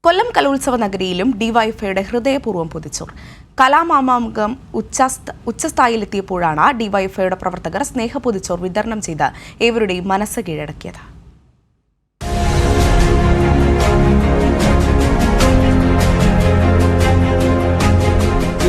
കൊല്ലം കലോത്സവ നഗരിയിലും ഡിവൈഎഫ്ഐയുടെ ഹൃദയപൂർവ്വം പൊതിച്ചോർ. കലാമാമാങ്കം ഉച്ചസ്ഥായിലെത്തിയപ്പോഴാണ് ഡിവൈഎഫ്ഐയുടെ പ്രവർത്തകർ സ്നേഹപൊതിച്ചോർ വിതരണം ചെയ്ത് ഏവരുടെയും മനസ്സ് കീഴടക്കിയത്.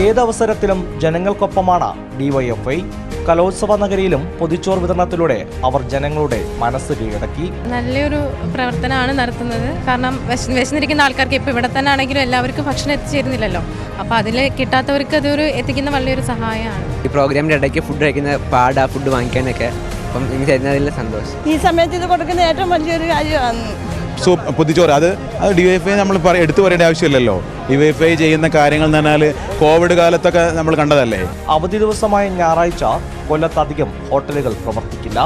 ഏതവസരത്തിലും ജനങ്ങൾക്കൊപ്പമാണ് ഡിവൈഎഫ്ഐ. കലോത്സവ നഗരിയിലും പൊതിച്ചോർ വിതരണത്തിലൂടെ അവർ ജനങ്ങളുടെ മനസ്സ് കീഴടക്കി. നല്ലൊരു പ്രവർത്തനമാണ് നടത്തുന്നത്. കാരണം വിശന്നിരിക്കുന്ന ആൾക്കാർക്ക് ഇപ്പോൾ ഇവിടെ തന്നെ ആണെങ്കിലും എല്ലാവർക്കും ഭക്ഷണം എത്തിച്ചേരുന്നില്ലല്ലോ. അപ്പോൾ അതിൽ കിട്ടാത്തവർക്ക് അതൊരു എത്തിക്കുന്ന വലിയൊരു സഹായമാണ്. ഈ പ്രോഗ്രാമിൻ്റെ ഇടയ്ക്ക് ഫുഡ് കഴിക്കുന്ന പാടാ ഫുഡ് വാങ്ങിക്കാനൊക്കെ അപ്പം എനിക്ക് തരുന്നതിൽ സന്തോഷം. ഈ സമയത്ത് ഇത് കൊടുക്കുന്ന ഏറ്റവും വലിയൊരു കാര്യമാണ്. പൊതിച്ചോറ് അത് ഡിവൈഎഫ്ഐ നമ്മൾ എടുത്തു പറയേണ്ട ആവശ്യമില്ലല്ലോ. ഡിവൈഎഫ്ഐ ചെയ്യുന്ന കാര്യങ്ങൾ എന്ന് പറഞ്ഞാൽ കോവിഡ് കാലത്തൊക്കെ നമ്മൾ കണ്ടതല്ലേ. അവധി ദിവസമായ ഞായറാഴ്ച കൊല്ലത്തധികം ഹോട്ടലുകൾ പ്രവർത്തിക്കില്ല.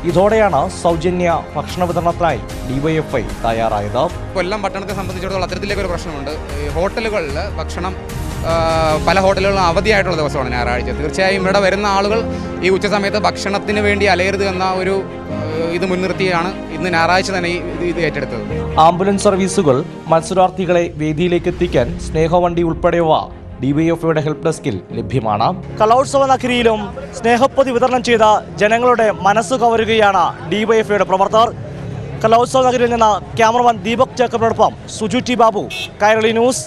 ഇതോടെയാണ് സൗജന്യ ഭക്ഷണ വിതരണത്തിനായി ഡിവൈഎഫ്ഐ തയ്യാറായത്. കൊല്ലം പട്ടണത്തെ സംബന്ധിച്ചിടത്തോളം അത്തരത്തിലേക്കൊരു പ്രശ്നമുണ്ട്. ഹോട്ടലുകളിൽ ഭക്ഷണം പല ഹോട്ടലുകളും അവധിയായിട്ടുള്ള ദിവസമാണ് ഞായറാഴ്ച. തീർച്ചയായും ഇവിടെ വരുന്ന ആളുകൾ ഈ ഉച്ചസമയത്ത് ഭക്ഷണത്തിന് വേണ്ടി അലയരുത് എന്ന ഒരു ഇത് മുൻനിർത്തിയാണ് ഇന്ന് ഞായറാഴ്ച തന്നെ ഇത് ഏറ്റെടുത്തത്. ആംബുലൻസ് സർവീസുകൾ, മത്സരാർത്ഥികളെ വേദിയിലേക്ക് എത്തിക്കാൻ സ്നേഹവണ്ടി ഉൾപ്പെടെയവ ഡിവൈഎഫ്ഐയുടെ ഹെൽപ്പ് ഡെസ്കിൽ ലഭ്യമാണ്. കലോത്സവ നഗരിയിലും സ്നേഹപ്പൊതി വിതരണം ചെയ്ത ജനങ്ങളുടെ മനസ്സ് കവരുകയാണ് ഡിവൈഎഫ്ഐയുടെ പ്രവർത്തകർ. കലോത്സവ നഗരിയിൽ നിന്ന് ക്യാമറമാൻ ദീപക് ജേക്കബിനോടൊപ്പം സുജു ടി ബാബു, കൈരളി ന്യൂസ്.